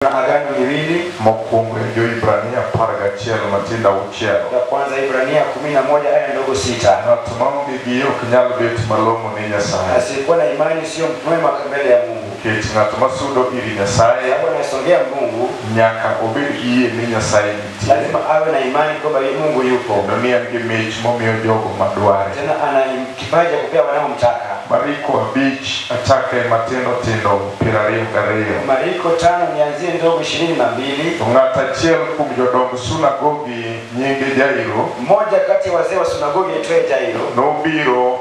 Agano miwili mokwongo jo Ibrania 11 matinda uchielo. Ya kwanza Ibrania 11 aya ndogo 6. Tumaonge gi ok nyal bet malongo ni Nyasaye. Asiyekuwa na imani sio mwema mbele ya Mungu. Kech ng'at masudo iri Nyasaye Sababu anasongea Mungu nyaka obed gi yie ni Nyasaye nitie. lazima awe na imani kwamba Mungu yupo. Ndio en gi mich momiyo jogo madware. Tena ana kipaji cha kupea wanaomtaka. Mariko 5 achake matindo tindo 22. Mariko 5 nianzie ndogo 22. Ng'ata achiel kuom jodong sunagogi nyinge Jairo, Mmoja kati ya wazee wa sunagogi aitwaye Jairo, nobiro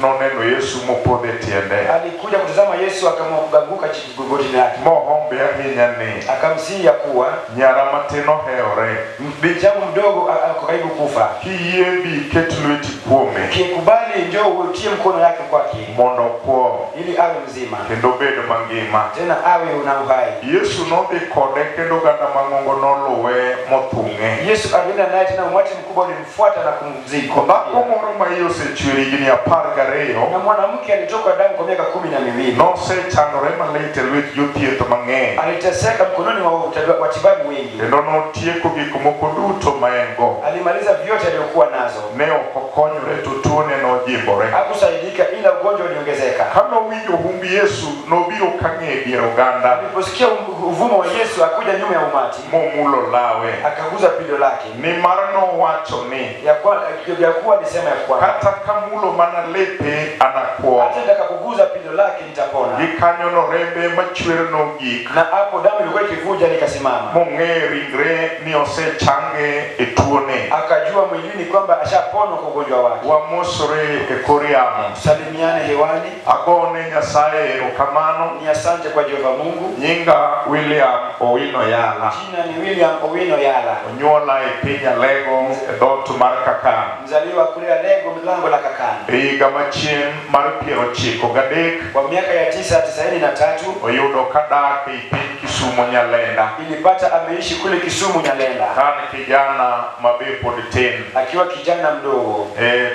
noneno Yesu mopodho e tiende. alikuja kutazama Yesu akamwanguka chini gotini lake. Mohombe ahinya ni Akamsihi ya kuwa nyara matino heore, binti yangu mdogo ako karibu kufa. kiyie bi ket lweti kuome Kikubali njoo utie mkono yake kwake mondo kwo ili awe mzima kendo bed mangima. tena awe una uhai. Yesu nodhi kode kendo ganda mang'ongo noluwe mothung'e. Yesu alienda naye tena umati mkubwa ulimfuata na kumzika. Dhako moro ma iye osechwer higni 12 Na mwanamke alitoka damu kwa miaka 12 nosechandore malit e lwet jothieth mang'eny aliteseka mkononi wa watibabu wengi. kendo notieko gik moko duto ma en go. Alimaliza vyote aliyokuwa nazo. Ne ok okonyore to tuone nojimbore. Hakusaidika ila ugonjwa uliongezeka. Kano winjo humbi Yesu nobiro kang'e dier oganda Aliposikia uvumo wa Yesu akuja nyuma ya umati momulo lawe, akaguza pindo lake. nimar nowacho ni Ya kuwa alisema ya kuwa kata kamulo mana lepe anakwo. hata nitakapoguza pindo lake nitapona. Gikanyono rembe machwer nogik Na hapo damu ilikuwa ikivuja nikasimama. mong'e ringre ni osechange e tuone. Akajua mwilini kwamba ashapona kwa ugonjwa wake. Wamosore e kor yamo. Salimiane hewani. Agone Nyasaye erokamano. Ni asante kwa Jehova Mungu. Nyinga William Owino Yala. Jina ni William Owino Yala. Onyuola e piny Alego e dhot mar Kakan. Mzaliwa kule Alego mlango la Kakan. E higa machien mar 93 Kwa miaka ya 993 oyudo kadak e piny Kisumu Nyalenda. ilipata ameishi kule Kisumu Nyalenda. Kan kijana mabe pod tin. Akiwa kijana mdogo.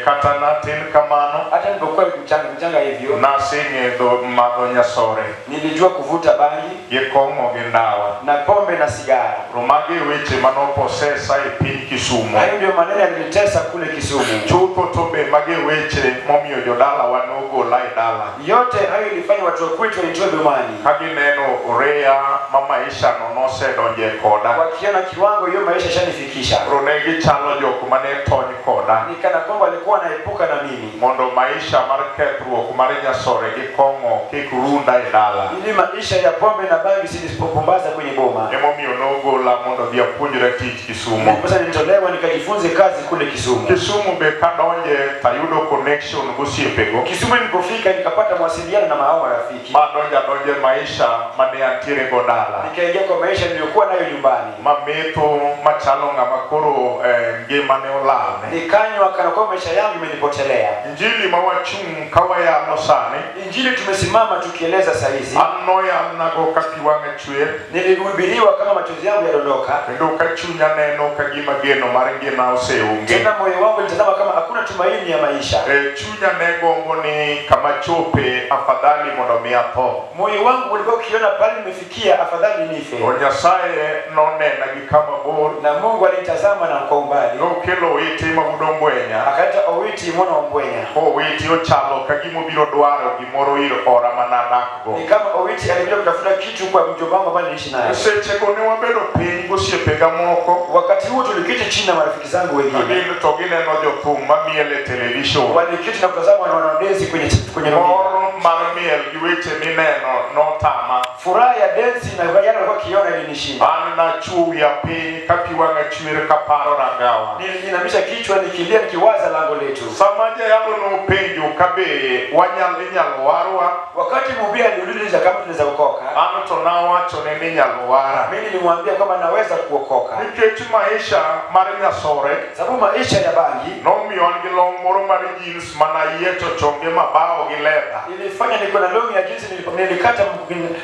Kata natin kamano. Hata nilipokuwa mchanga hivyo Naseng'edo madho nyasore. nilijua kuvuta bangi Gi kong'o gi ndawa. na pombe na sigara. Romagi weche manoposesa e piny Kisumu. Hayo ndio maneno yalitesa kule Kisumu. Chutho to be magi weche momiyo jodala wanogola e dala. Yote hayo ilifanya watu wa kwetu waitoe bomani. Kagineno oreya ma maisha no nosedonje koda. Wakiona kiwango hiyo maisha shanifikisha. Ronegi chalo jok mane tony koda. Nikana kwamba walikuwa wanaepuka na mimi. Mondo maisha mar kethruok mar nyasore gi kong'o kik runda e dala. Ili maisha ya pombe na bangi sisipopumbaza kwenye boma. Emomiyo nogola mondo dhi apuonjra tich Kisumu. Sasa nitolewa nikajifunze kazi kule Kisumu. Kisumu be kadonje tayudo connection gosiepego. Kisumu nilipofika nikapata mawasiliano na marafiki. Madonje maisha mane antiere go dala. Nikaingia kwa maisha niliyokuwa nayo nyumbani. Mametho machalo ng'ama koro ngimane olalne. Nikanywa kana kwa maisha yangu imenipotelea. Injili mawachung' kawayalo sani. Injili tumesimama tukieleza saa hizi. Anoyalnago ka kiwang'e chwer. Nilihubiriwa kama machozi yangu yadondoka. Kendo ka chunya neno ka gima geno mar ngima oseonge. Tena moyo wangu ulitazama kama hakuna tumaini ya maisha. Chunya ne gombo ni kama chope afadhali mondo mi atho. Moyo wangu ulikuwa ukiona pale nimefikia afadhali nife. Nyasaye nonena gi kama bor. Na Mungu alitazama na kwa umbali. Nokelo owiti mabudo mbwenya. Akaleta Owiti mwana wa mbwenya. Owiti ochalo ka gima obiro dwaro gimoro ir ora manadakgo. Ni kama Owiti alikuja kutafuta kitu kwa mjomba wangu ambaye niliishi naye. Sechego ne wabedo piny gosiepega moko. Wakati huo tuliketi chini na marafiki zangu wengine. To gineno jothum mamiel e television. Waliketi na kutazama na wanaodesi kwenye runinga. Mor mar miel gi weche mineno notama. Furaha ya densi na yale walikuwa kiona ilinishinda. An nachuwi ya piny ka piwang'a chwer kaparo rangawa. Nilinamisha kichwa nikilia nikiwaza lango letu. Sama jayalo nopenjo kabe inyalo warwa. Wakati mhubiri aliuliza kama tunaweza kuokoka, An to nawacho ni inyalo wara. mimi nilimwambia kama naweza kuokoka. Nikech maisha mar nyasore Sababu maisha ya bangi nomiyo an gi long moro mar jeans mana yiecho chonge mabawo gi leather. ilifanya niko na longi ya jinsi nilikata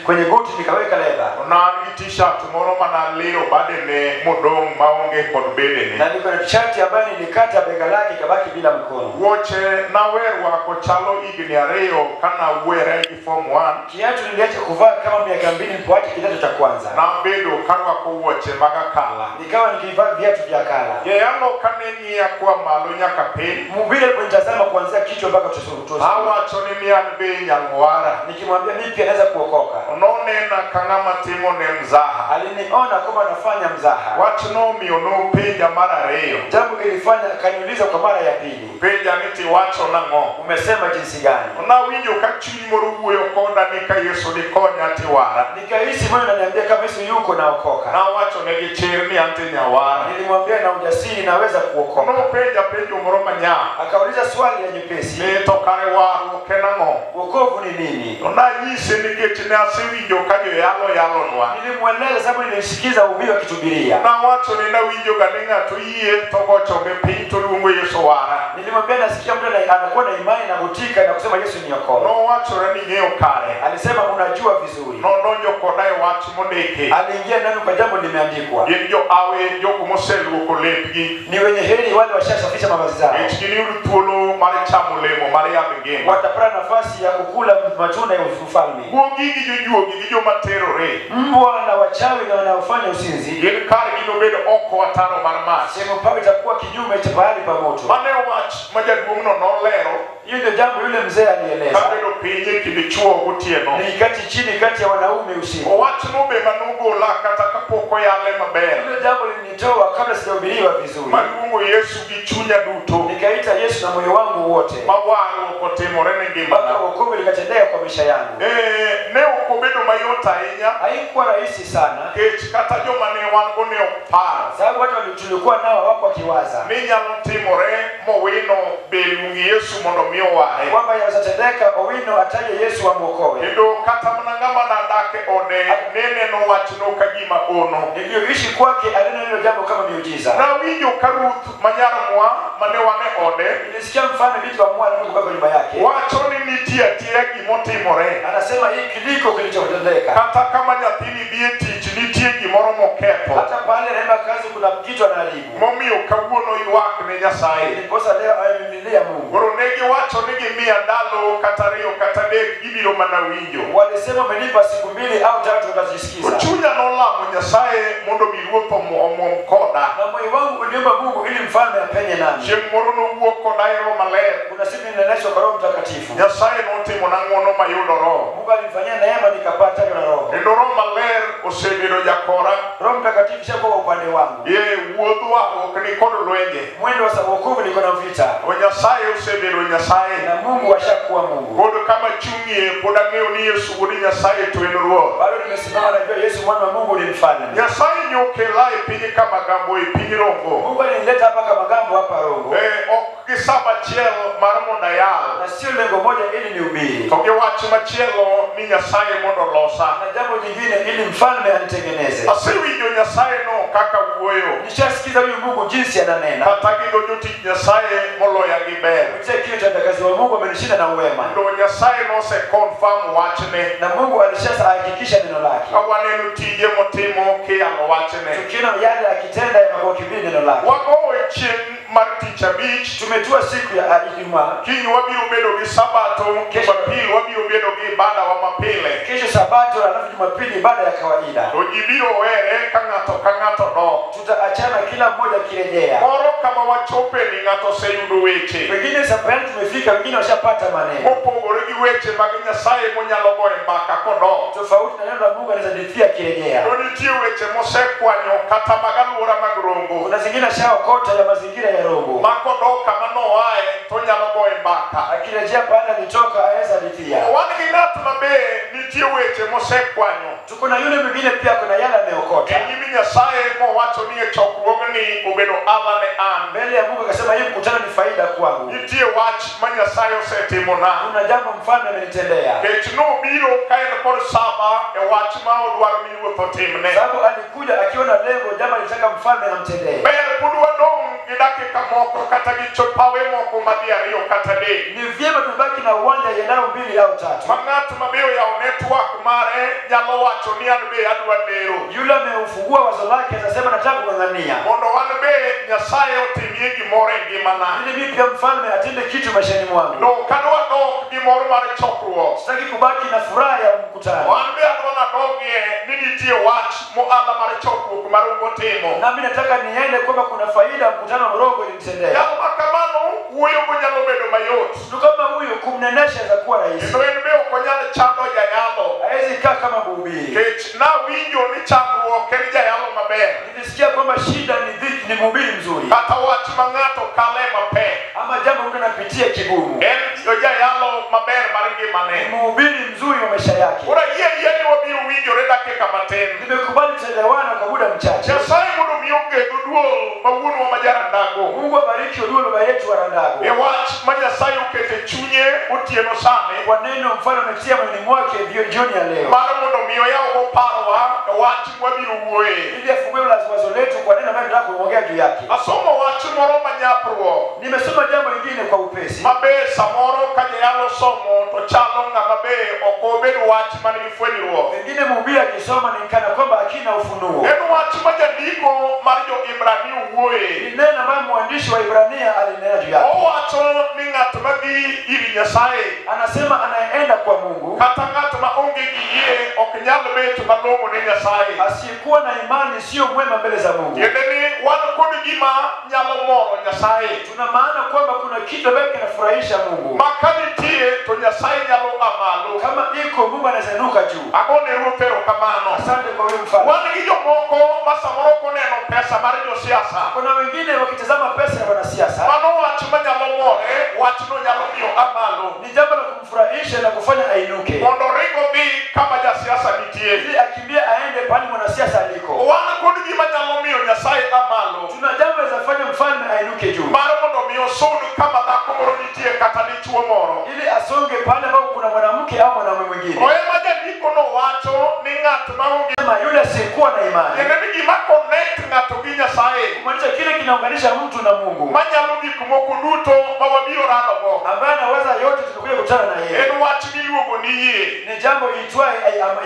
kwenye goti nikaweka leba. Nan gi t-shirt moro mana liro badene modong maonge kod bedene. Na niko na t-shirt ambayo nilikata bega lake kabaki bila mkono. Wuoche nawerwa ko chalo igni ariyo kana were gi form 1. Kiatu niliacha kuvaa kama miaka 2 nilipoacha kidato cha kwanza. Na bedo karwa ko wuoche maga kala. Nikawa nikivaa viatu vya kala. Yeyalo kanenia kwa malo nyaka piny. Mubile kunitazama kuanzia kichwa mpaka utosi. Awacho ni mian be nyalwara. Nikimwambia mimi pia naweza kuokoka. Ononena kangama timo ne mzaha. Aliniona kama anafanya mzaha. Wachno miono peja mara ariyo. Jambo ilifanya akaniuliza kwa mara ya pili. Peja niti wacho nang'o. Umesema jinsi gani? Nawinjo ka chuny moro wuoyo koda ni ka Yesu ni konya tiwara. Nikahisi moyo unaniambia kama Yesu yuko naokoka. Na wacho ne gi chir ni ante nyawara. Nilimwambia na ujasiri naweza kuokoka. No peja pejo moro manya. Akauliza swali ya nyepesi. Ni to kare waru kenang'o. Wokovu ni nini? Na yise ni getine asewinjo ka jo yalo nwa. Nilimweleza sababu nilimsikiza ubiri akitubiria. Na wacho ni nawinjo ga ni ng'ato yie to gochoge piny to luongo Yesu wara. Nilimwambia nasikia mtu anakuwa na imani na kutika na kusema Yesu ni okoa. No wacho ni ng'eyo kare. Alisema unajua vizuri. No donjo koda e wach mondiki. Aliingia ndani kwa jambo limeandikwa. Gin jo awe joko moseluoko lepgi. Ni wenye heri wale washasafisha mavazi zao. Echkini yudo thuolo mar chamo lemo mar yadh ngima. Watapata nafasi ya kukula matunda ya ufalme. Guogi gi jojuogi gi joma terore. Mbwa na wachawi na wanaofanya usinzi. Gin kare ginobedo oko ataro mar mach. Sehemu pao itakuwa kinyume cha pahali pa moto. Mane wach majaduong'no nolero. Hiyo ndio jambo yule mzee alieleza. Kabedo pinye kinde chuo gotieno. Ni kati chini kati ya wanaume usiku. Wach no be manugola kata kapoko yale maber. Hilo jambo lilinitoa kabla sijahubiriwa vizuri. Maluongo Yesu gi chunya duto. Nikaita Yesu na moyo wangu wote. Mawaro kotimore ne ngimana. Mpaka wokovu likatendea kwa maisha yangu. Ne okobedo mayot ahinya. Haikuwa rahisi sana. Kech kata joma ne wan go ne opar. Sababu watu tulikuwa nao wako wakiwaza. Ni nyalo timore mowino beluongi Yesu mondo mi oware. Kwamba yawezatendeka Owino ataje Yesu amuokoe. Kendo kata mana ng'ama nadake ode nene no wachno ka gima ono. Niliyoishi kwake alinena hilo jambo kama miujiza. Na winjo ka Ruth manyarmwa mane wane ode. Nilisikia mfano vitu wa mwana Mungu kwa nyumba yake. Wacho ni nitie atia gimotimore. Anasema hii kiliko kilichotendeka. Kata kama nyathini bie tich nitie gimoro moketho. Hata pale anaenda kazi kuna kitu anaharibu. Momiyo kawuono ywak ne Nyasaye. Ndiposa leo ayemlilia Mungu. Koro ne giwacho ni gimiya ndalo kata ariyo kata adek gibiro mana winjo. Walisema amenipa siku 2 au 3 utazisikiza. Chunya nolamo Nyasaye mondo mi ruoth omwom koda. Na moyo wangu uliomba Mungu ili mfalme apenye nami. Chieng' moro nowuok koda e Roho Maler. Kuna siku nilineneshwa kwa Roho Mtakatifu. Nyasaye notimona ng'wono mayudo Roho. Mungu alinifanyia neema nikapata hiyo Roho. Kendo Roho Maler osebedo jakora. Roho Mtakatifu shakuwa upande wangu. Wuodhwa ok ni kod lwenje. Mwendo wa wokovu niko na vita. Nyasaye osebedo Nyasaye. Na Mungu ashakuwa Mungu. Pod kama chunye pod ang'eyo ni Yesu wuod Nyasaye to en Ruoth. Bado nimesimama najua Yesu mwana wa Mungu ni mfalme. Nyasaye nyokela e piny kama gambo e piny Rongo. Mungu alinileta hapa kama gambo hapa Rongo. Ok gi sama chiel mar mondo ayal. Na sio lengo moja ili nihubiri. To gi wach machielo ni Nyasaye mondo losa. Na jambo jingine ili mfalme anitengeneze. Asewinjo Nyasaye no kaka wuoyo. Nishasikiza huyu Mungu jinsi ananena. Kata gigo jotich Nyasaye moloya gi ber. Mche kile utendakazi wa Mungu amenishinda na uwema. Ndo Nyasaye no se confirm wachne. Na Mungu alishahakikisha neno lake. Awaneno tije motimo kiyalo wachne. Tukiona yale akitenda yanakuwa kibidi neno lake. Wago chieng' mar tich abich tumetua siku ya Ijumaa. Kiny wabiro bedo gi sabato, Jumapili wabiro bedo gi ibada wa mapile. Kesho sabato alafu Jumapili ibada ya kawaida. To ji biro were ka ng'ato dok. Tutaachana kila mmoja kirejea. Moro kama wachope ni ng'ato oseyudo weche. Wengine sapani tumefika, wengine washapata maneno. Mopogore gi weche mag Nyasaye monyalo goyo mbaka kodok. Tofauti na neno la Mungu anaweza dithia kirejea. To nitie weche mosekwanyo kata mag alwora mag Rongo. Kuna zingine shaokota ya mazingira ya Rongo. Makodok kama noae to nyalo goyo mbaka. Akirejea pale alitoka aweza dithia. Wan gi ng'at mabe nitie weche mosekwanyo. Tuko na yule mwingine pia kuna yale ameokota. Nyimi Nyasaye mowacho ni e chokruogni obedo ala ne an. Mbele ya Mungu akasema hii mkutano ni faida kwangu. Nitie wach ma Nyasaye osetimona. Kuna jambo mfalme amenitendea. Kech nobiro ka en kod saba e wach ma odwaro ni ruoth otimne. Sababu alikuja akiona lengo jambo alitaka mfalme amtendee. Ber pod wadong' gidake kamoko kata gichopawe moko madiario kata de. Ni vyema tubaki na uwanja yendao 2 au 3. Mangatu mabeo ya network mare nyalo wacho ni anbe adwa lero. Yule ameufungua wazo lake anasema nataka kungangania. Mondo wanbe Nyasaye otimie gimore ngimana. Ili mimi pia mfalme atende kitu maishani mwangu. No kadwa dok gimoro mare chokruo. Sitaki kubaki na furaha ya mkutano. Wanbe adwa dogie nitie wach mo ala mare chokruo kumarungo temo. Na mimi nataka niende kwamba kuna faida mkutano mrogo ilimtendea. Ya makamano huyo mnyalo bedo mayot. Kama huyo kumnenesha za kuwa rais. Ndio nbe okonyale chando ya yalo. Haiwezi kaa kama mhubiri. Kech na winjo ni chakruo kelja yalo maber. Nilisikia kwamba shida ni dhiki ni mhubiri mzuri. Kata wach mangato kale mape. Ama jambo mtu anapitia kigumu. Yoja yalo maber maringi mane. Mhubiri mzuri wa maisha yake. Ora yeye wabiro winjo reda keka maten. Nimekubali tutaelewana kwa muda mchache. Nyasaye mudo mioke duduo mawuno wa majara ndago. Mungu abariki duduo baba yetu wa Randago. E wach ma Nyasaye ukete chunye otieno sane. Kwa neno mfano ametia moyoni mwake jioni ya leo. Mara mudo mio yao parwa wach wabiro wuoe. Ili afungue wazo letu kwa neno ambalo tunataka kuongea juu yake. Asomo wach moro manyapro. Nimesoma jambo lingine kwa upesi. Mabe samoro kaje yalo somo to chalo nga mabe okobedo wach mani fweniro. Wengine mhubiri akisoma ni kana kwamba akina ufunuo. Eno wach majandiko marjo Ibrani wuoe. Ni neno ambalo mwandishi wa Ibrania alinena juu yake. O wacho ni ng'at madhi iri Nyasaye. Anasema anaenda kwa Mungu. Kata ng'at ma onge giye ok nyal bet malongo ne Nyasaye. Asiyekuwa na imani sio mwema mbele za Mungu. Yedeni wan kod gima nyalo moro Nyasaye. Tuna maana kwamba kuna kitu ambacho kinafurahisha Mungu. Makanitie to Nyasaye nyalo amalo. Kama iko Mungu anazanuka juu. Agone ruotero kamano. Asante kwa huyo mfano. Wan gi jomoko masamoro koneno pesa mar josiasa. Kuna wengine wakitazama pesa ya wanasiasa. Mano wach manyalo more, wach no nyalo miyo amalo. Ni jambo la kumfurahisha na kufanya ainuke. Mondo ringo bi kama jasiasa nitie. Ili akimbie aende pale mwanasiasa aliko. Wan kod gima nyalo miyo Nyasaye amalo. Tuna jambo la kufanya mfalme ainuke juu. Mara mondo miyo sud kama dhako moro nitie kata dichuo moro. Ili asonge pale ambapo kuna mwanamke au mwanamume mwingine. Oye majandiko no wacho ni ng'at maonge. Kama yule asiyekuwa na imani. Yene gima connect ng'ato gi Nyasaye. Kumaanisha kile kinaunganisha mtu na Mungu. Manyalo gik moko duto ma wabiro randogo. Ambaye anaweza yote tunakuja kukutana na yeye. En wach miluongo ni yie. Ni jambo itwaye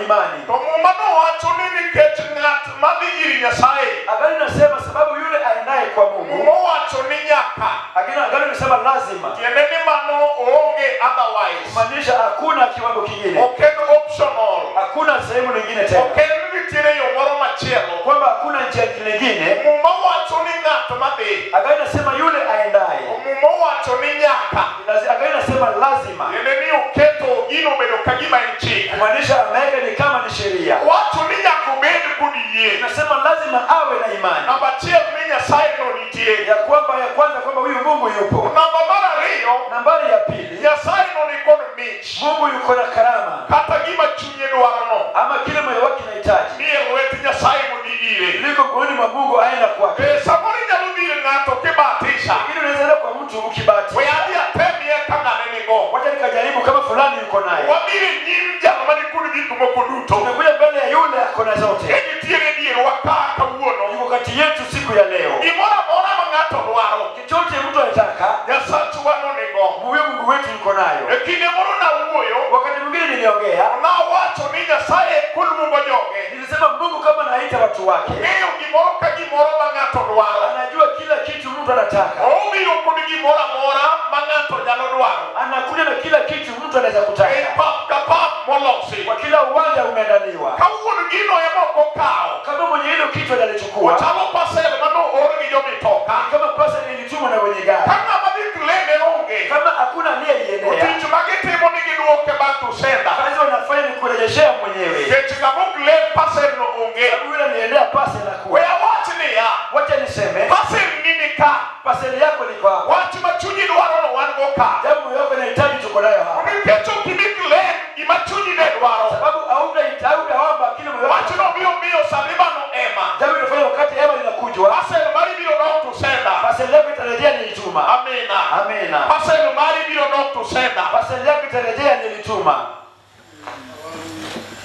imani. To muma no wacho ni nikech ng'at madhi iri Nyasaye. Agano nasema sababu yule aendaye kwa Mungu. Muma wacho ni nyaka. Agano nasema lazima. Tiende ni mano onge otherwise. Kumaanisha hakuna kiwango kingine. Oken optional. Hakuna sehemu nyingine tena. Oken nitiere yo moro machielo. Kwamba hakuna njia nyingine. Muma wacho ni ng'at madhi. Agano nasema yule aendaye. Muma wacho ni nyaka. Agano nasema lazima. Tiende ni oketo gino bedo kagima en chik. Kumaanisha ameweka ni kama ni sheria. Wacho ni nyaka obed kod yie. Nasema lazima awe na imani. Namba achiel ni Nyasaye no nitie. Ya kwanza kwamba huyu Mungu yupo. Namba mar ariyo, Nambari ya pili, Nyasaye no ni kod mich. Mungu yuko na karama. Kata gima chunye dwarono. Ama kile moyo wake unahitaji. Ni lwet Nyasaye modhi ire. Liko kuoni mwa Mungu aenda kwake. Samoro nyalo dhire ng'ato kibatisha. Lakini unaweza kwa mtu ukibati. We adhi atemie ka ng'ane nigo. Wacha nikajaribu kama fulani yuko naye. Wabire nyim jalo mani kod gik moko duto. Tumekuja mbele ya yule ako na zote. Nitiere dierwa ka kawuono. Yuko kati yetu siku ya leo. Gimoro amora ma ng'ato dwaro. Chochote mtu anataka, Nyasachwa no nigo. huyo Mungu wetu yuko nayo. E kinde moro nawuoyo. Wakati mwingine niliongea, Nawacho ni Nyasaye koluongo joge. nilisema Mungu kama anaita watu wake. Ng'eyo gimoro ka gimoro ma ng'ato dwaro. Anajua kila kitu mtu anataka. Obiro kod gimoro amora ma ng'ato nyalo dwaro. Anakuja na kila kitu mtu anaweza kutaka. E pap ka pap molosi. Kwa kila uwanja umeandaliwa. Kawuono gino ema ok okawo. Kama mwenye hilo kitu analichukua. Ochalo pasel mano or gi jomitoka. Kama pesa ilitumwa na wenye gari. Ka ng'ama dhi klene onge. Kama hakuna aliyeiendea. Tich ma gitimo ni giduoke bang' to senda. Kazi wanafanya ni kurejeshea mwenyewe. Kech ng'ama ok len pasel no onge. Sababu yule aliendea pesa na kuwa. We awach niya. Wacha niseme. Pasel nini ka. Paseli yako liko hapo. Wach ma chunyi dwaro no wan go ka. Jambo yako inahitaji tuko nayo hapa. Nikech ok ibi klen gima chunyi ne dwaro. Sababu hautaomba kile moyo Wach no miyo salibano ema. jambo inafanya wakati hema linakujwa. Pasel mari biro dok to senda. Paseli yako itarejea nilituma. Amina. Amina. Pasel mari biro dok to senda. Paseli yako itarejea nilituma.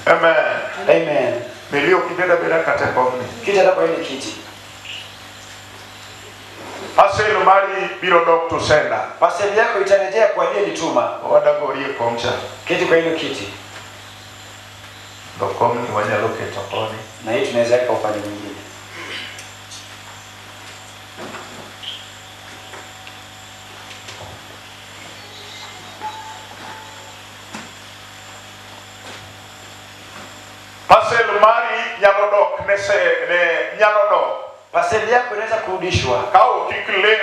Amen. Amen. Milio kibeda beda kate komni. Kiti hapo ile kiti. Paselo mari biro dok to senda. Paseli yako itarejea kwa aliyelituma. Wadagorie komcha. Keti kwa hilo kiti. Dokomni wanyalo keto koni. Na hii tunaweza weka upande mwingine. Paselo mari nyalo dok ne nyalo dok. Paseli yako inaweza kurudishwa. Kao kiklem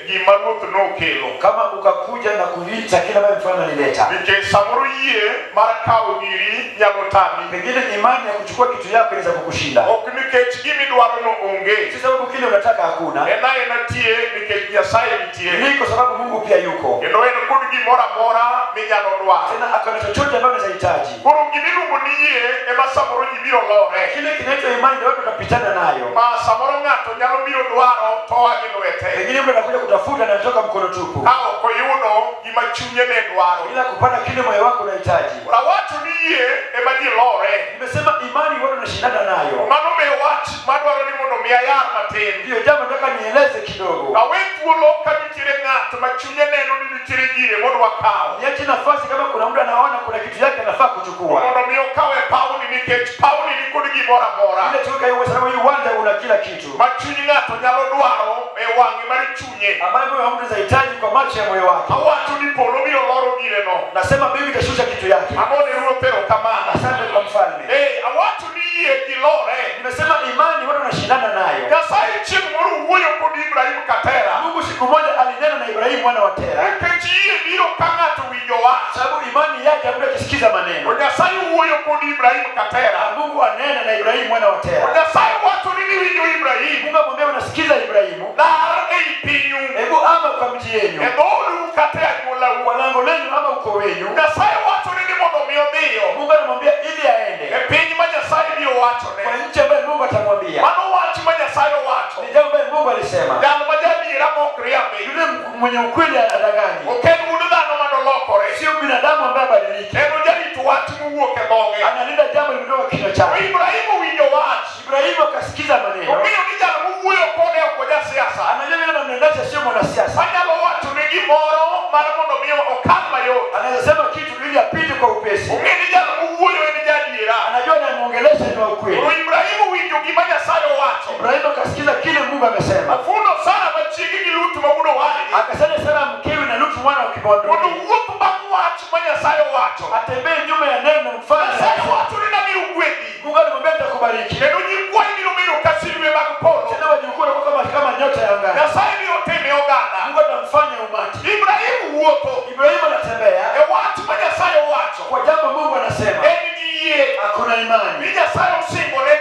gima ruoth nokelo. Kama ukakuja na kuita kila mara mfano nileta. Nike samoro yie mar kao giri nyalo tami. Pengine imani ya kuchukua kitu yako inaweza kukushinda. Ok nikech gimi dwaro no onge. Si sababu kile unataka hakuna. Ena tie nikech Nyasaye nitie. Ni kwa sababu Mungu pia yuko. Kendo en kod gimoro amora minyalo dwaro. Tena akana chochote ambacho unahitaji. Koro gimiluongo ni yie ema samoro ji biro lore. Kile kinaitwa imani ndio watu watapitana nayo. Samoro ng'ato nyalo biro dwaro to wagi lwete. Pengine mtu anakuja kutafuta na anatoka mkono tupu. Kao koyudo gima chunye ne dwaro. Bila kupata kile moyo wako unahitaji. Ora watu ni yie ema ji lore. Nimesema imani watu wanashindana nayo. Mano me wach madwaro ni mondo mi ayar matin. Ndio jambo nataka nieleze kidogo. Kawe thuolo ka nitiere ng'at ma chunye neno ni nitiere gire mondo wakao. Niache nafasi kama kuna mtu anaona kuna kitu yake anafaa kuchukua. Mondo mi okawe Pauli nikech Pauli ni kod gimoro amora. Ile tuka hiyo sababu hii uwanja una kila kitu. Machunyi ng'ato nyalo dwaro e wang'e mar chunye. Ambaye moyo wangu unahitaji kwa macho ya moyo wake. Awacho ni polo biro loro gire no. Nasema mimi nitashusha kitu yake. Amone ruothero kamana. Asante kwa mfalme. Awacho ni yie gilore. Nimesema imani watu wanashindana nayo. Nyasaye chieng' moro wuoyo kod Ibrahim Katera. Mungu siku moja alinena na Ibrahimu mwana wa Tera. Nikech yie biro ka ng'ato winjo wach. Sababu imani yake mtu akisikiza maneno. Nyasaye wuoyo kod Ibrahim Katera. Mungu anena na Ibrahimu mwana wa Tera. Nyasaye wacho ni winjo Ibrahim. Mungu amwambia unasikiza Ibrahimu. Dar ei pinyu. Hebu ama kwa mji yenu. Dhodu kata anyuolau. Kwa lango lenu ama uko wenu. Nyasaye wacho ni mondo mi odhiyo. Mungu anamwambia ili aende. Piny ma Nyasaye biro wachone. Kwa nchi ambayo Mungu atamwambia. Mano wach ma Nyasaye wacho. Ni jambo ambalo Mungu alisema. Jal ma jadiera mok riambi. Yule mwenye ukweli adaganyi. Oken wuod dhano manolokore. Sio binadamu ambaye badiliki. En jarito wach mowuok e dhoge. Analinda jambo limetoka kinywa chake. Ibrahimu winjo wach. Ibrahimu akasikiza maneno. Omiyo ni jal mowuoyo kode ok ojasiasa. Anajua vile anamnendacha sio mwanasiasa. Anyalo wacho ni gimoro mar mondo mi okal mayot. Anaweza sema kitu ili apite kwa upesi. Ong'e ni jal mowuoyo en jadiera. Anajua anamuongelesha ni wa ukweli. Ibrahimu winjo gima Nyasaye wacho. Ibrahimu akasikiza kile Mungu amesema. Afundo Sara machiegi gi Lut ma wuod owadgi. Akasema Sara mkewe na Lutu mwana wa kibondo. Mondo wuoth bang' wach ma Nyasaye wacho. Atembee nyuma ya neno mfano. Nyasaye wacho ni nabiro gwedhi. Mungu alimwambia nitakubariki. Kendo nyikwayi biro bedo ka silwe mag polo. Tena wajukuu watakuwa kama nyota ya angani. Nyasaye biro teme oganda. Mungu atamfanya umati. Ibrahimu wuotho. Ibrahimu anatembea. Wach ma Nyasaye wacho. Kwa jambo Mungu anasema. En gi yie. Hakuna imani. Ni Nyasaye osingore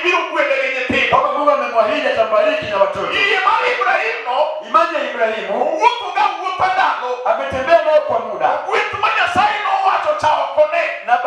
biro gwedhe gi nyithindo. Kama Mungu amemwahidi atambariki na watoto. Yie mar Ibrahimu. Imani ya Ibrahimu. Wuotho ga wuotho ndalo. Ametembea nayo kwa muda. Gweth ma Nyasaye nowacho cha okone. Na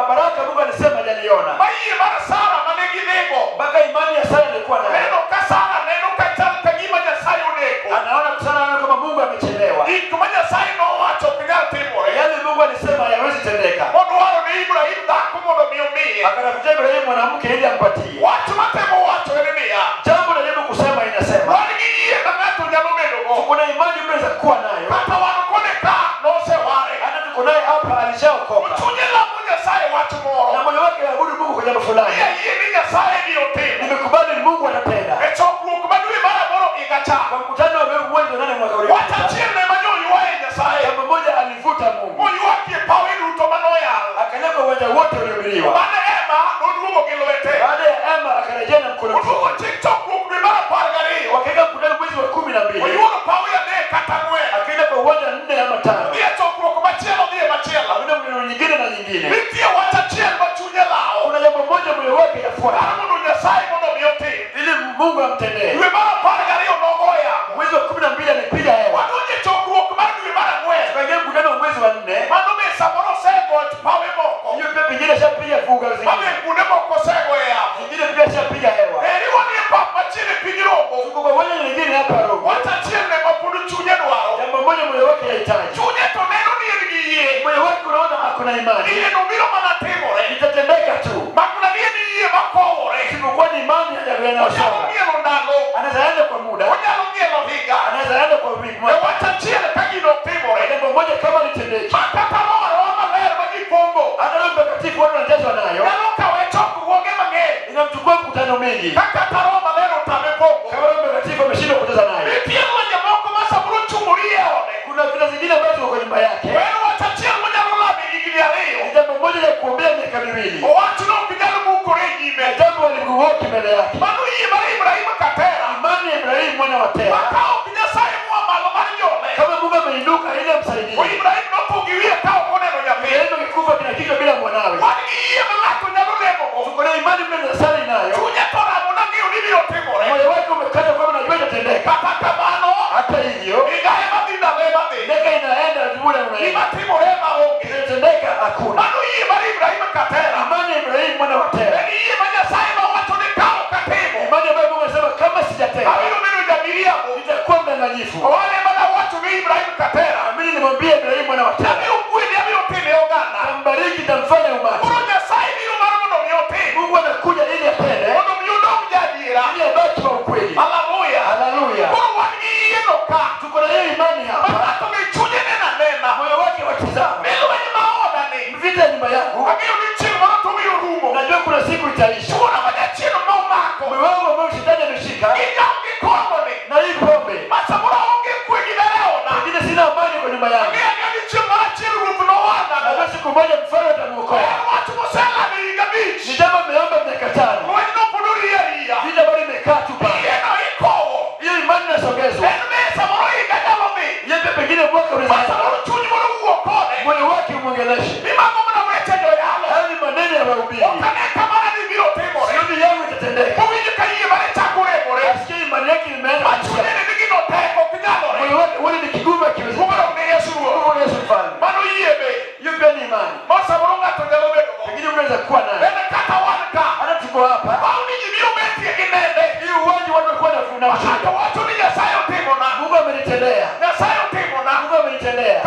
baraka Mungu alisema hajaliona. Ma yie mar Sara mane gidhigo. Mpaka imani ya Sara ilikuwa nayo. Neno ka Sara neno ka chal ka gima Nyasaye odeko. Anaona kusana kama Mungu amechelewa. Gik ma Nyasaye nowacho ok nyal timore. Yale Mungu alisema hayawezi tendeka. Modwaro ni Ibrahim dhako mondo mi omiye. Akatafutia Ibrahimu mwanamke ili ampatie. Wach matemo wacho en niya. Jambo najaribu kusema inasema. Wan gi yie ma ng'ato nyalo bedogo. Kuna imani unaweza kuwa nayo. Kata wan kode ka noseware. Hata tuko naye hapa alishaokoka. Chunye lamo Nyasaye wach moro. Na moyo wake abudu Mungu kwa jambo fulani. Yie ni Nyasaye biro timo. Nimekubali Mungu anatenda. E chokruok ma dwe mar aboro higa cha. Kwa mkutano wa mwezi wa 8 mwaka uliopita. Wach achiel ne ma joywaye Nyasaye. Jambo moja alivuta Mungu. Moywakie pawe duto manoyal. Akaleka uwanja wote uliohubiriwa. Bang'e Ema noduogo gi lwete. Baada ya Ema akarejea na mkono wake. Oduogo chik chokruok dwe mar 12. Wakaenda mkutano mwezi wa 12. Oyuoro pawe adek kata ang'wen. Akaenda kwa uwanja 4 ama 5. Dhie chokruok machielo dhie machielo. Akaenda mkutano nyingine na nyingine. Nitie wach achiel ma chunye lawo. Kuna jambo moja moyo wake yafuata. Mar mondo Nyasaye mondo mi otim. Ili Mungu amtendee. Dwe mar 12 nogoya. Mwezi wa 12 alipiga hewa. Wadonje chokruok mar dwe mar ang'wen. Tukaingia mkutano wa mwezi wa 4. Mano be samoro osegoch pawe moko. Hiyo pia pengine shapiga fuga Mabe zingine. kuonde moko osegoye yamo. Zingine pia shapiga hewa. Eri wanie pap machiegni piny Romo. Tuko kwa uwanja nyingine hapa Roho. Wach achiel ne ma pod chunye dwaro. Jambo moja moyo wake yahitaji. Chunye to neno ni en gi yie. Moyo wake unaona hakuna imani. Yie no biro mana timore. Itatendeka tu. Makuna ni en yie makowore. Isipokuwa ni imani anaenda kwa muda, anaenda kwa wiki moja. Jambo moja kama litendeke, hata Roho Mtakatifu watu wanajazwa nayo, inamchukua mkutano mingi. Kama Roho Mtakatifu ameshindwa kujaza nayo, kuna vile zingine ambazo ziko kwa nyumba yake. Jambo moja la kuombea miaka miwili, jambo walikuwote mbele yake. Imani ya Ibrahimu mwana wa Tera, kama Mungu ameinuka ili amsaidie. Ibrahimu kikufa kina kichwa bila mwanawe. Tuko na imani mbele za sali nayo, moyo wake umekata kwamba najua itatendeka. Hata hivyo ndeka inaenda vibule unaenda, inatendeka hakuna. Imani ya Ibrahimu mwana wa Tera, imani ambayo Mungu anasema kama sijatenda nitakuwa mdanganyifu. Amini nimwambie Ibrahimu mwana wa Tera, tambariki tamfanya umati. Mungu anakuja ili atende, ili abaki wa ukweli. Haleluya. Tuko na hiyo imani hapa, moyo wake watizama mvita nyumba yangu. Najua kuna siku itaisha. Moyo wangu ambao shetani ameshika na hii pombe, lakini sina amani kwa nyumba yangu. Na siku moja mfalme atamuokoa. Ni jambo nimeomba miaka 5. Vita bado imekaa tu pale. Hiyo imani inasogezwa. Yeye pengine mwaka unaweza. Moyo wake umwongeleshe. Hayo ni maneno ya mahubiri. Sio yangu itatendeka. Asikie imani yake imeenda. Moyo wake wale ni kigumu kiweza. Yesu mfalme. Hiyo pia ni imani. Pengine unaweza kuwa naye. Hata tuko hapa. Hiyo uwanja watu walikuwa wanafuna. Mungu amenitendea. Mungu amenitendea.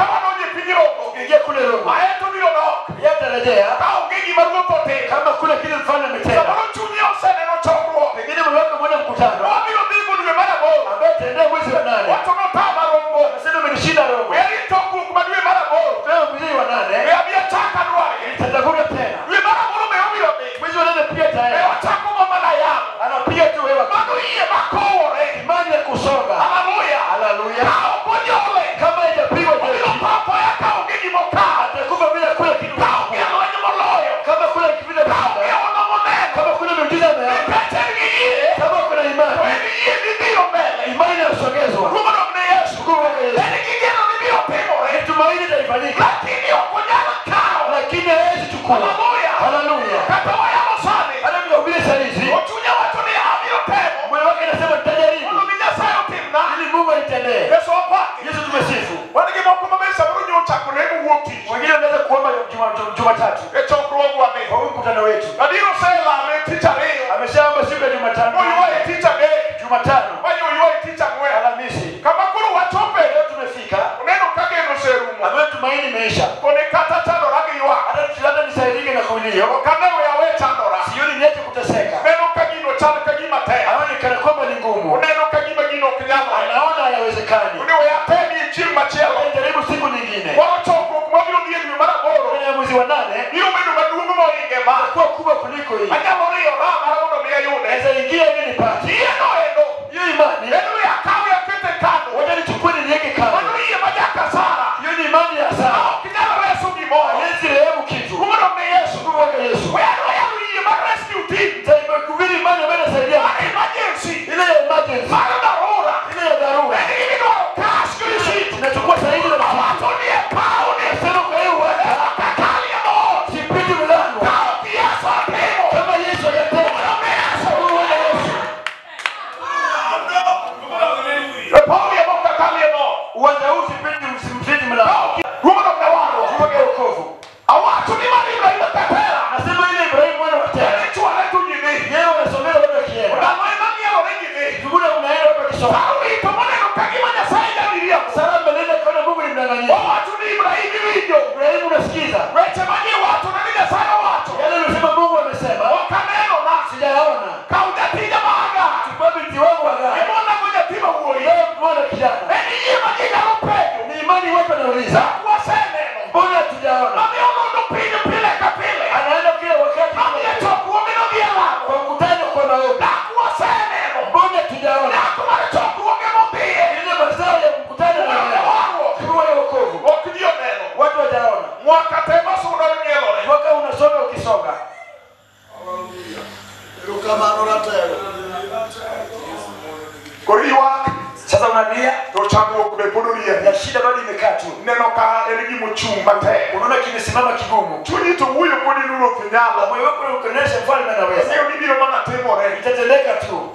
Ingia kule roho. Yatarejea. Kama kule kile mfalme ametenda. Pengine mwaka mmoja mkutano. Ambaye tendea mwezi wa 8. Anasema amenishinda roho. Kwa mwezi wa 8. Nitatakuja tena. Mwezi wa 8 pia tayari. Anapiga tu wewe. Imani ya kusonga. Haleluya. Kama haijapigwa atakufa bila kula kitu. Kama kula kitu bila kama kuna miujiza ameanza. Kama kuna imani. Imani inasogezwa. Tumaini litafanyika. Lakini hawezi chukua. Haleluya. Hata mhubiri saizi. Moyo wake anasema nitajaribu. Ili Mungu anitendee. Yesu tumesifu. Wengine wanaweza kuomba Jumatatu. Kwa mkutano wetu. Ameshaomba siku ya Jumatano. Alhamisi. Leo tumefika. Ambayo tumaini imeisha. Hata nisaidike na kulio. Sioni niache kuteseka. Anaona kana kwamba ni ngumu. Anaona hayawezekani. Jaribu siku nyingine. Kwenye mwezi wa 8 kwa kubwa kuliko hii. Naweza ingia ili nipate. Hiyo imani. Wacha nichukue niweke kando. Hiyo ni imani ya sawa. Yesu rehemu kitu. Yesu. Kuhubiri imani ambayo inasaidia. Ile ya emergency. Ile ya dharura. Nachukua sahihi na nasema kwa hiyo sipiti mlango. Kama Yesu anatenda. Uwanja huu sipiti msipiti mlango. Tupake wokovu. Nasema ile Ibrahimu mwana wa Tera. Yeye amesomea watu wakienda. Tubuna unaenda watu wakisoma. Sara mbeleza kwa Mungu ni mdanganyika. Ibrahimu unasikiza. Yale unasema Mungu amesema. Sijaona. Koriwa Sasa unalia to changu kubepudulia ya shida bado imekaa tu. neno ka eligi muchumba te Unaona kimesimama kigumu. chuni to huyo kodi nulo finyala Moyo wako unaonesha mfalme anaweza. sio bibi mama temore Itatendeka tu.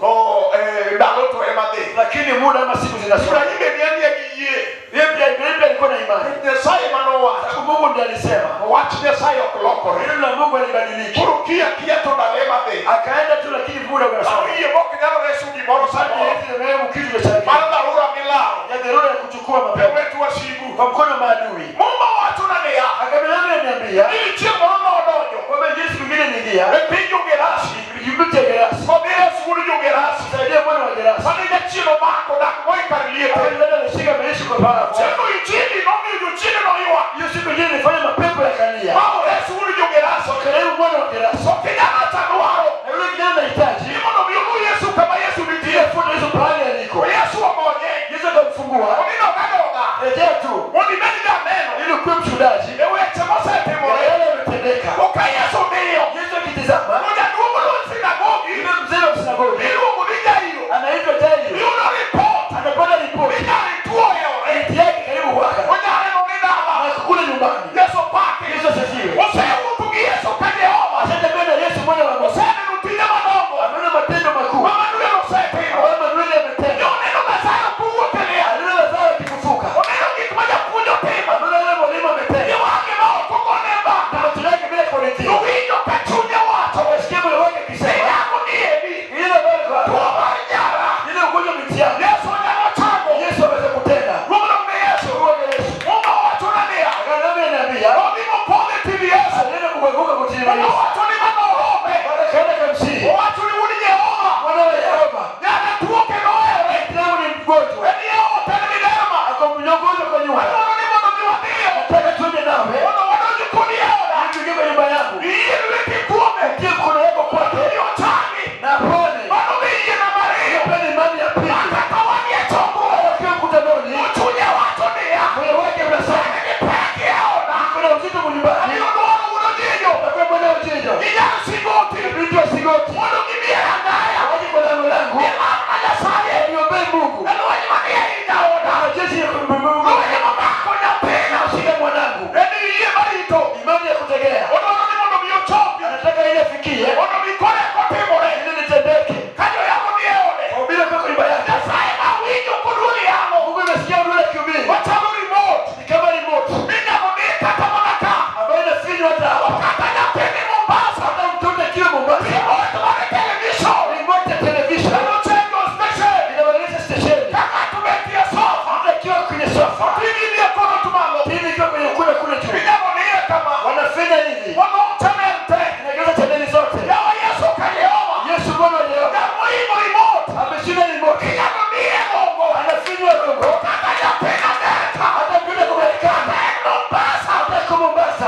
dalo to emade Lakini muda ama siku zinasonga. sura ile ni yani yagiye Biblia alikuwa na imani. Nyasaye manowa Mungu ndiye alisema. watu Nyasaye okoloko Neno la Mungu alibadilika. kurukia to dalema de Akaenda tu lakini muda unasonga. hiyo boka nyalo resu gimoro Sasa sana hizi leo kitu cha mara dharura milao ya dharura ya kuchukua mapema wetu wasibu kwa mkono maadui. Mungu watu na nia Akaniambia ili chie mwana odojo kwamba Yesu mwingine niingia. epinjo gerasi Yumbe gerasi. kwa bila suguru jo gerasi Saidia mwana wa gerasi. sani ya chino mako da kwa karliete Akaenda alishika maisha kwa bara. chino ichini no mi jo chini no iwa Hiyo siku nyingine nilifanya mapepo ya kalia. mao suguru jo gerasi Karibu mwana wa gerasi. so kijana tanuaro Na yule kijana anahitaji imono miungu Yesu kama Yesu bitie futa hizo pale aliko. Yesu wamonye Yesu akamfungua. onino kadoga Rejea tu. oni meni da meno Ili kuwe mshuhudaji. ewe chemose temore Yale yametendeka. oka Yesu ndio Yesu akitizama. moja dumo lo sinagogi Yule mzee wa sinagogi. bilo mudija hiyo Anaitwa Jairo. yuno report Anapata ripoti. Bigari tuo yao Eti yake karibu waka. moja neno nidala Na kule nyumbani. Yesu pake Yesu asifiwe. Osea utugi Yesu kajeoma Asante mbele Yesu mwana wa Mungu. Osea nutile madongo Ameona matendo makuu. mama nule osea Mama yule ametenda. yo neno Nyasaye kuwo telea Alile Lazaro akifufuka. oneno kitu moja kunjo tema Ameona yule mwalimu ametenda. ni wake na otoko nemba Na macho yake bila kuonekana. nuhijo kachunya watu Akasikia moyo wake akisema. yako ni ebi Ile bado kwa. tuwa marijara Ile ugonjwa mitiani. Yesu nyama chango Yesu aweza kutenda. Mungu ni Yesu Mungu Yesu. Mungu watu na nia Akaniambia. Odimo positive Yesu Alienda kuanguka kutimia Mungu Yesu. watu ni manorome Baada kaenda kamshii. watu ni wuni Yehova Mwana wa Yehova. yana tuoke noere Leo ni mgonjwa. eni yao tena milema Akamnyongoza kwa nyuma. Wadoro ni mono miwadio Nataka tuende nawe. Wadoro wadoji kuni yaoda Tuingie kwa nyumba yangu. Iye lweki kuome Tie mkono wako kwake. Iyo chani Na pone. Bado miye na Maria Nipe imani ya pili. Akatawani ya chongo Akiwa mkutanoni. Uchunye watu niya Moyo wake unasema. Ni peki yaoda Kuna uzito nyumbani. Iyo duwaro unojijo Kwa mwana wa Jinja. Inyana sigoti Binti wa Sigoti. Mudu kimia hangaya Waje kwa lango langu. Ni mama na saye Niombee Mungu. Elu wanyimania inaoda Na jeshi ya Mungu. Luwenye mamako nyapena Shika mwanangu. Eni iye marito Imani ya kutegea. Odoro ni mono miyochopi Anataka ile afikie. Ono mikore kotimore Ili nitendeke. Kanyo yako niyeone Bila kwa nyumba yake. Nyasaye mawinyo kuduli yamo Mungu amesikia ule kiubiri. Wachalo remote Ni kama remote. Minya mudika tamanaka Ambayo inafinywa hata hapa. Wakata nyapeni Mombasa Hata mtoto akiwa Mombasa. Remote wale television Remote ya television. Eno chengo station Inabadilisha stesheni. Kaka tumetia sofa Hata akiwa kwenye sofa. TV ni kono tumalo TV ikiwa kwenye kule kule juu. Minya mudika kama Wanafanya hivi. Wano temente Inageuza chaneli zote. Yawa Yesu kalioma Yesu Bwana wa Yehova. Ya muhimu remote Ameshinda remote. Minya mudika Mungu Anafinywa Mungu. Kaka nyapena Amerika Hata mtoto kwa Marekani. Mombasa Hata kwa Mombasa.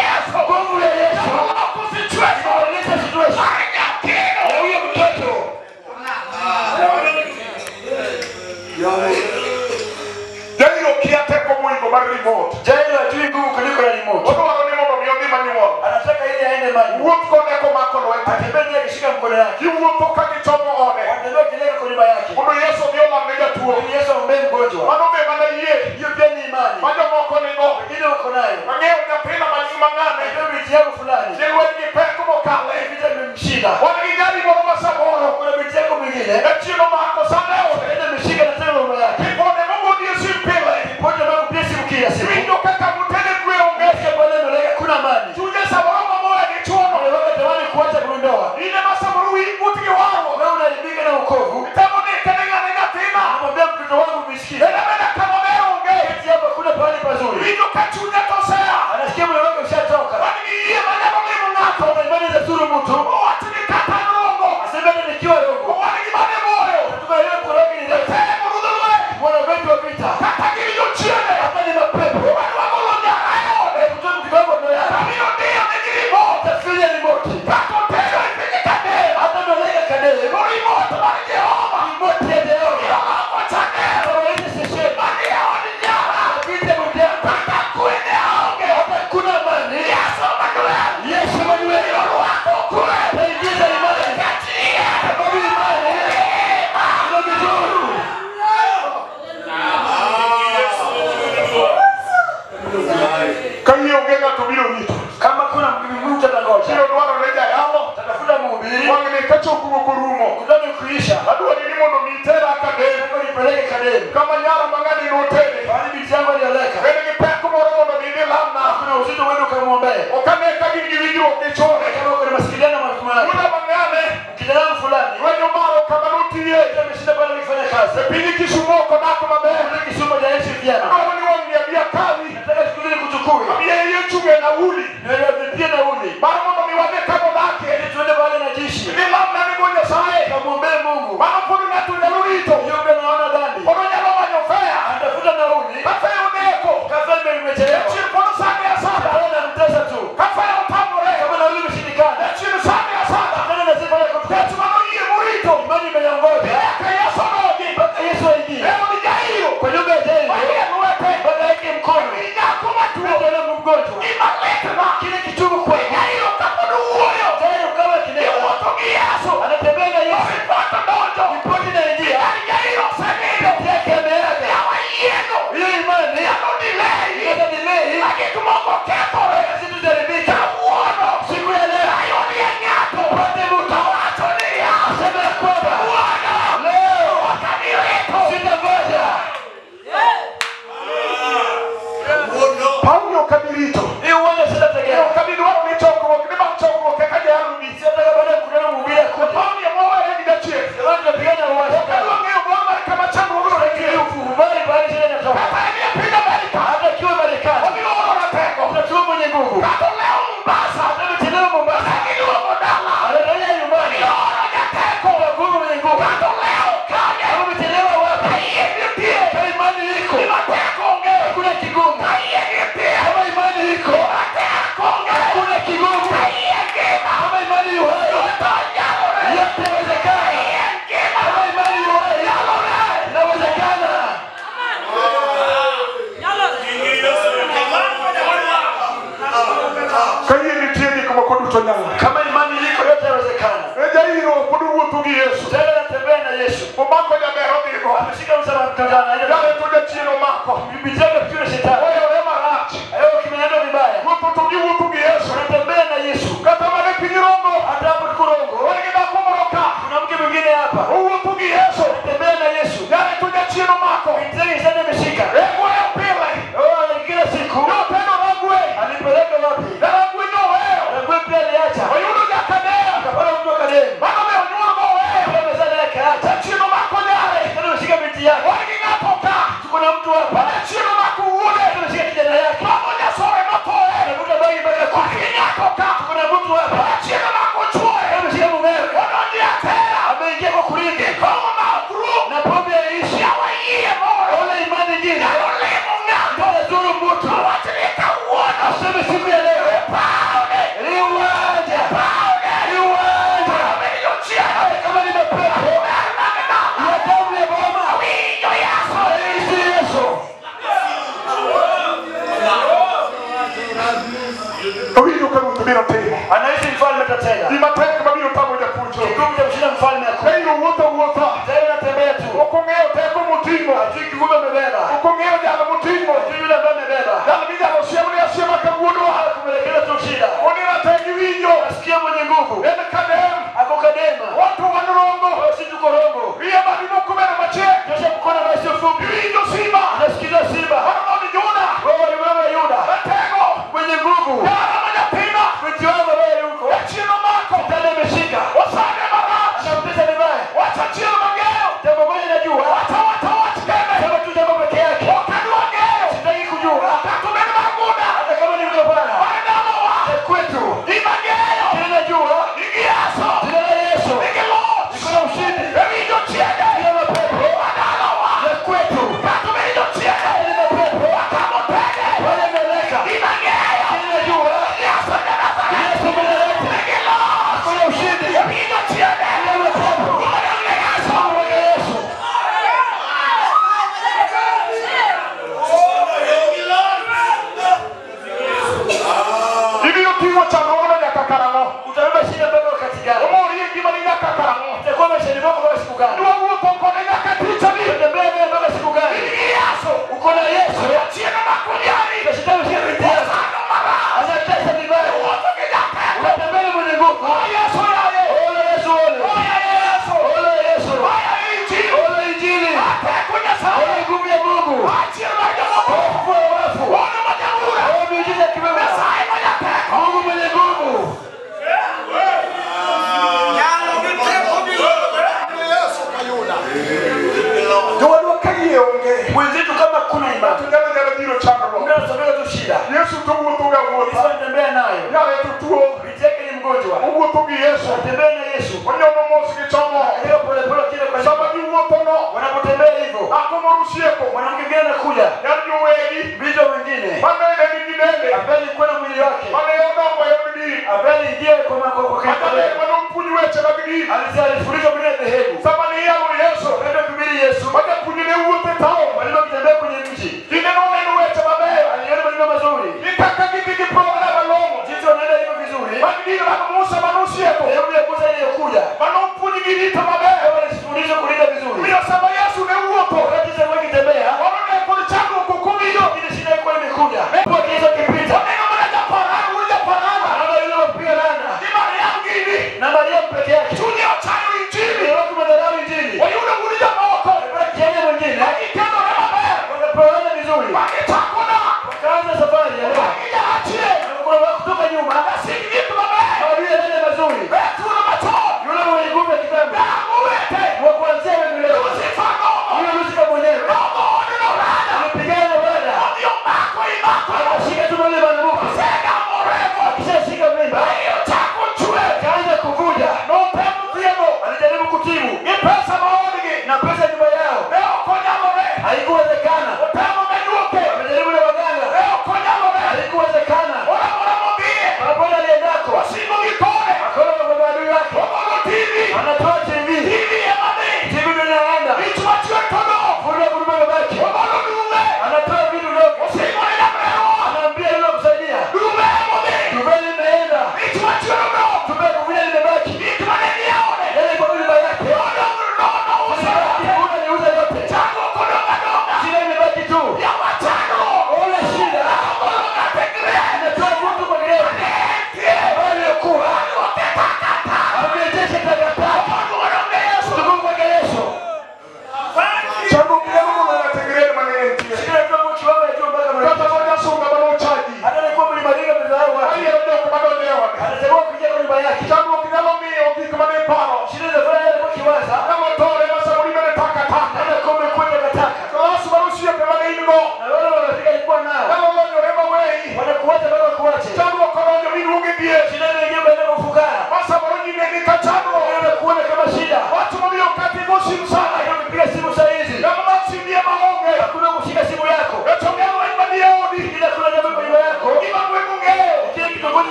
Yesu Nguvu ya Yesu. Inabadilisha situation. Na huyo mtoto. Jairo kiateko mwingo mar remote Jairo hajui nguvu kuliko ya remote. Odwaro ni mondo miodhi manyuol Anataka ili aende maji. Wuoth kodeko mako lwete Atembee ndiye akishika mkono yake. Giwuotho ka gichomo ode Atembea kileka kwa nyumba yake. Mondo Yesu dhi olam ne jatuo Ili Yesu aombee mgonjwa. Mano be mana yie Hiyo pia ni imani. Ma jomoko nigo Wengine wako nayo. Ang'eyo nyathina mang'ane Ndio binti yangu fulani. Ni lweny gi pek mokale Vita vimemshinda. Wan gi nyari moro ma samoro Kuna binti yangu mwingine. Chieno mako sane ode Ndio ameshika na tena mama yake. Tipone mogodhi e sim pile Ripoti ambayo pia simu kila siku. Winjo kaka mutende kwe onge Ngesikia pale noleka kuna amani. Chunye samoro mamoya gi chuono Wale waka tamani kuacha kundoa. Ine ma samoro wi but gi waro Wewe unaharibika na wokovu. Temo ni kene ng'ane nyathina Namwambia mtoto wangu miskini. Ene mena kama be onge Kati hapa kuna pahali pazuri. Winjo ka chunye tosea Anasikia moyo wake ushatoka. Wan gi yie manyalo limo ng'ato Kwa imani za suru mtu. Owach ni kata nrongo Asema nikiwa rogo. Wan gi mane moyo ikachokumo kurumo kudani kuisha adwa ni mono mitera akadem ngo nipeleke kadem kama nyara mangani notede bali bijango alioleka kene kipeko moro mono bidi lamna kuna uzito wenu kamwombee okane kagini video kichore kama kuna masikiliano matumani kuna mangane kijana fulani wenyo maro kama nutie ameshinda pale akifanya kazi pili kisumoko nako mabe kisumo ja Yesu vijana kama ni wangia bia kali nataka siku ile kuchukue bia hiyo chuge na uli ndio pia na uli mara mono miwade kama lake ili tuende pale na jeshi ni lamna ni ngoja sae kamwombee Mungu mara pono na tunalurito yombe naona dhambi pono nyalo wanyofea atafuta na uli kafe uneko kafe imechelewa chini pono sande ya sada ana mtesa tu kafe utamore kama na uli mshindikana chini sande ya sada tena na sifa ya kutukuza tumano yie murito imani imeongoza yake Yesu rogi mpaka Yesu aingie leo ni jairo kwa lugha ya jaili baya nuwepe mpaka yake mkono inyako matu ndio mgonjwa imalete na kile kichungu kwa jairo kapodu uoyo jaili kama kineo wotogi Yesu anatembea na Yesu ipata dojo ripoti na ingia jairo senilo yake ameaga yawa yeno hiyo imani yano delay hata delay lagi tumongo ketore kitu zaribika uono siku ya leo ayoni ya nyato pate mtu wacho ni ya sema ya kwamba uono leo wakanireto sitangoja Paulo kabirito hii uone sitategea leo kabiri wao ni choko ni ba choko kakaje arudi sitaka baada ya kukutana mhubiri kwa Paulo ya mwa ya nidachie jamani tunapigana uwanja Paulo ngeo bwana kama changu ngoro ili ufubali bali tena inatoka Hapana pina barika hata kiwa Marekani Wabilo wana peko tunachua mwenye nguvu Kato leo Mombasa tunachelewa Mombasa Lakini wa modala anadai nyumbani Ora ya teko kwa nguvu mwenye nguvu Kato leo kanya kama umechelewa wapi Iye nitie kama imani iko Ima teko nge hakuna kigumu Iye nitie kama imani iko Ima teko nge hakuna kigumu Iye ngema kama imani yu hai yote inawezekana kama imani yu hai inawezekana Kaya nitie ni kama kodu tonyala kama imani iko yote inawezekana Eja hiro podu wutugi Yesu tena natembea na Yesu Mumako ya mero diko ameshika msalaba mtandana Yale tuja chino mako bibijaga kiwa shetani Oyo rema rachi ayo kimeenda vibaya Wutugi Yesu natembea na Yesu Kata mane pinyirongo hata hapo tukorongo Wengida kumoroka kuna mke mwingine hapa Wutugi Yesu natembea na Yesu Yale tuja chino mako kitenge sana imeshika Ego ya pile kila siku Yopendo ragwe alipeleka wapi Ragwe no weo ragwe pia aliacha Oyuno ya kadea akapata mtu wa kademi Mano me onyuno mo weo pia mezani yake acha Chino mako nyare tena ameshika binti yake Wengida toka tuko na mtu hapa Chino mako uone ameshika kijana yake Pamoja sore notoe anavuta bagi mpaka kufi Wengida toka tuko na mtu hapa Chino mako chue ameshika mumewe Wanonia tera ameingia kwa kuringi Kama maafuru na pombe yaishi Yawa iye moro ole imani nyingine Ole munga ndio zuru mtu Watilika uono aseme siku ya leo Paone liwanja Paone liwanja Amenyochia hata kama ni mapepo ya damu ya boma Winyo yaso Yesu Yesu Owinjo ka ruth biro timo anaishi mfalme tatenda gima tek mabiro tamo japuonjo kigumu cha kushinda mfalme akuu Kairo wuotha tena natembea tu ok ong'eyo teko moting'o ajui kigumu amebeba ok ong'eyo jalo moting'o ajui yule ambaye amebeba jalo minyalo siemne asiema kawuonwa kumwelekeza tu shida onira tegi winjo nasikia mwenye nguvu en kadem ako kadema watu wan rongo si tuko rongo wiye madi mokobero machiek nyosha mkono basi ufupi winjo simba nasikiza simba wanoni juda wewe ni wewe Yuda atego mwenye nguvu yara manyathina binti wangu ambaye yuko echino mako tena ameshika osane marach anampesa vibaya wacha chielo mang'eyo jambo moja najua wach kende sema tu jambo peke yake ok adwa ng'eyo sitaki kujua kata obed mar muda hata kama ni mgavana mar dalawa kwetu gima ng'eyo kile najua ing'ie Akomorusieko. Mwanamke mwingine anakuja. Ndio wewe. Vito wengine. Mamene ni gidende. Abeli kwa mwili wake. Mane yonongo yobidi. Abeli ndiye kwa Mane manumpunyu weche bagidi. Alifurika bila dhehebu. Sabani yalo Yesu. Kwenda kumili Yesu. Mane punyile uote tao. Walikuwa kitembea kwenye mji. Kile neno weche babaya. Aliona maneno mazuri. Nikaka kipiki programa longo. Jinsi wanaenda hivyo vizuri. Bagidi na Musa manusieko. Hebu ya Musa iliyokuja. Manumpunyu gidita babaya. Walifundishwa kulinda vizuri. Bila saba Yesu ne uoto. Wakati sasa wakitembea. Wanaona kwa changu kukumiyo. Ile shida ilikuwa imekuja. Kwa kiso kipita. Neno mmoja parana, uja parana. Ana yule mpiga lana. Ni Mariamu gidi. Na Mariamu peke yake. Tunyo chayo injili. Watu madharau injili. Wayule ulija maoko. Kijana mwingine. Kitendo na babaya. Wanapoona vizuri. Wakitakona. Wakaanza safari ya leo. Wakija achie. Kuna kutoka nyuma. Asiki vitu babaya. Hawajui yale mazuri. Wetu na macho. Yule mwenye nguvu ya kitambo. Uwete. Wa kuanzia wewe leo. Usifano. Yule Lucifer mwenyewe. Nogo ndio rada. Alipigana bwana. Ndio mako imako. Akashika tu wale manabuku. Sega morevo. Akishashika mimba. Hiyo chako chue. Kaanza kuvuja. No pemu tiego. Alijaribu kutibu. Ni pesa maonigi. Na pesa nyumba yao. Leo konya more. Haikuwezekana. Pemu menyuke. Amejaribu na waganga. Leo konya more. Haikuwezekana. Ora mbie. Anapona aliendako. Singo gikone. Akaona kwa maadui yake. Omo TV. Anatoa TV. TV ya mami. TV ndio inaenda. Ichwachwe todo. Furia kurume babaki. Omo dume. Anatoa vitu ndogo. Singo ina mreo. Anaambia yule kusaidia. Dume mami. Dume limeenda. Ichwachwe todo. Tupe kuvuja limebaki. Ikmane niaone. Yale kwa nyumba yake. No, usirati. Kuna niuza yote. Chango kodonga donga. Shida imebaki tu. Ya watano. Ole shida. Kodonga tekre. Inatoa mtu kwa gereza. Bali kuwa. Amejesha takataka.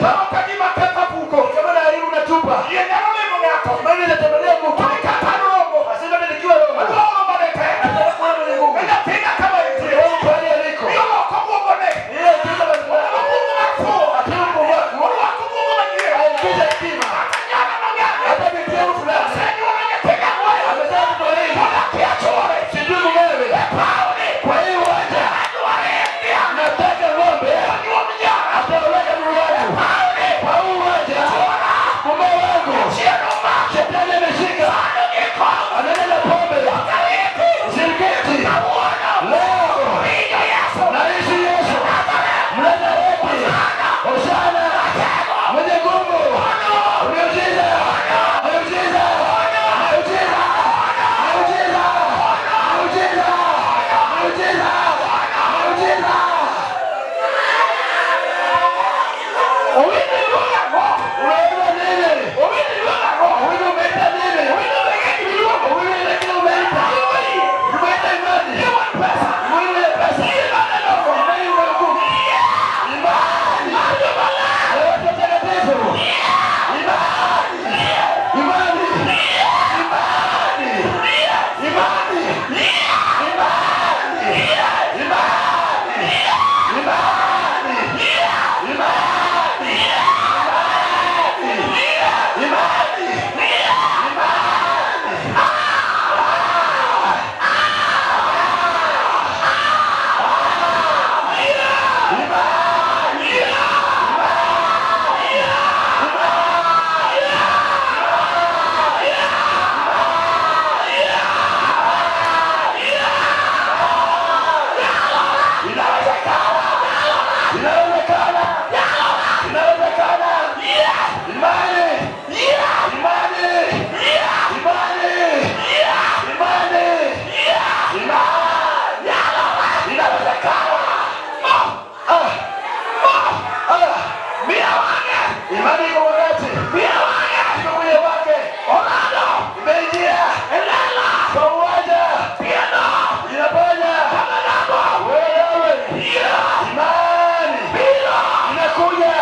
inapita. Kama naharibu natupa. Mimi natembelea Mungu. Asema nikiwa Roma. Nataka kuona mwenye Mungu. Mungu pale aliko. Yeye ndiye Mungu. Akiwa Mungu wako. Alikisha hekima. Hata binti yangu fulani. Amezaa mtoto hili. Sijui mumewe. Kwa hiyo waja. Nataka ng'ombe. Ataoleka nuru wangu. Kwa hiyo waja. Mume wangu. Shetani ameshika. Ananena pombe. Zilgeti. Leo. Naishi Yesu. Mnazareti. Hosana. Mwenye nguvu. Miujiza. Miujiza. Miujiza. Miujiza. Miujiza. Miujiza. Miujiza. Unaona nini? Huyu umeita nini? Huyu ile kile umeita. Umeita imani. Huyu ile pesa. Imani unakuwa. Imani. Leo tutakatifu. Imani. Imani. Imani. Imani. Imani. Imani. Imani iko wakati. Iko kwenye wake. Imeingia. Kwa uwanja. Inaponya. Wewe. Imani. Inakuja.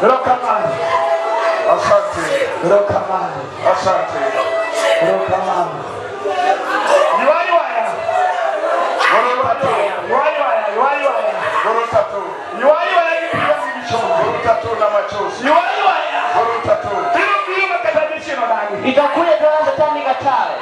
Erokamano. Asante. Erokamano. Asante. Erokamano. Yuayuaya. Yuayuaya. Gorotatu. Yuayuaya kipiga mibicho. Gorotatu na machozi. Yuayuaya. Gorotatu. Ilo makatanisho ndani. Itakuja kwa shetani katae.